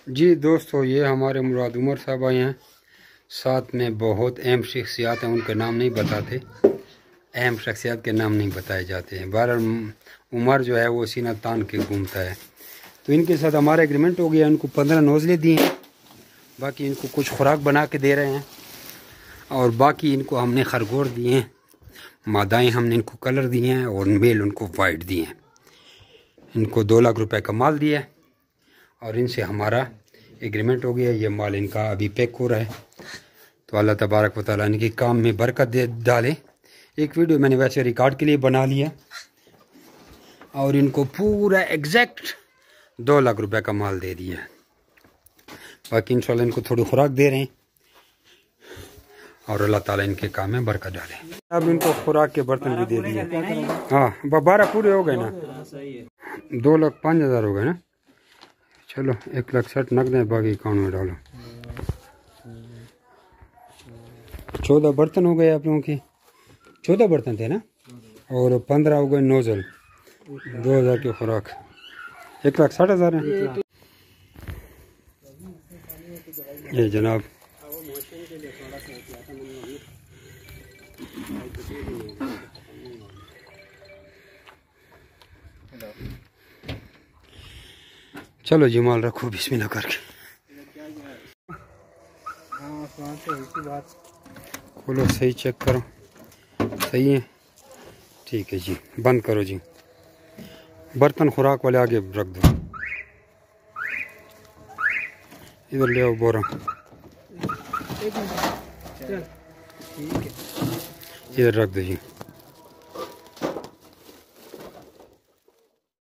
जी दोस्तों, ये हमारे मुराद उमर साहब आए हैं। साथ में बहुत अहम शख्सियात हैं, उनके नाम नहीं बताते, अहम शख्सियात के नाम नहीं बताए जाते हैं। बहरहाल उमर जो है वो सीना तान के घूमता है। तो इनके साथ हमारा एग्रीमेंट हो गया। इनको 15 नोज़ले दिए हैं, बाकी इनको कुछ खुराक बना के दे रहे हैं और बाकी इनको हमने खरगोश दिए हैं। मादाएँ हमने इनको कलर दिए हैं और मेल उनको वाइट दिए हैं। इनको 2 लाख रुपए का माल दिया है और इनसे हमारा एग्रीमेंट हो गया। ये माल इनका अभी पैक हो रहा है। तो अल्लाह तबारक व तआला इनके काम में बरकत दे डाले। एक वीडियो मैंने वैसे रिकॉर्ड के लिए बना लिया और इनको पूरा एग्जैक्ट 2 लाख रुपए का माल दे दिया। बाकी इंशाल्लाह इनको थोड़ी खुराक दे रहे हैं और अल्लाह ताला इनके काम में बरकत डाले। अब इनको खुराक के बर्तन भी दे दिए। हाँ, 12 पूरे हो गए ना, 2,05,000 हो गए ना। चलो 1,60,000 नकद है, बाकी अकाउंट में डालो। 14 बर्तन हो गए आप लोगों के। 14 बर्तन थे ना और 15 हो गए नोजल। 2,000 की खुराक, 1,60,000 है। ये जनाब चलो जी, माल रखो बिस्मिल्लाह करके। खोलो, सही चेक करो, सही है, ठीक है जी। बंद करो जी। बर्तन खुराक वाले आगे रख दो। इधर ले आओ बोरा, इधर रख दो जी।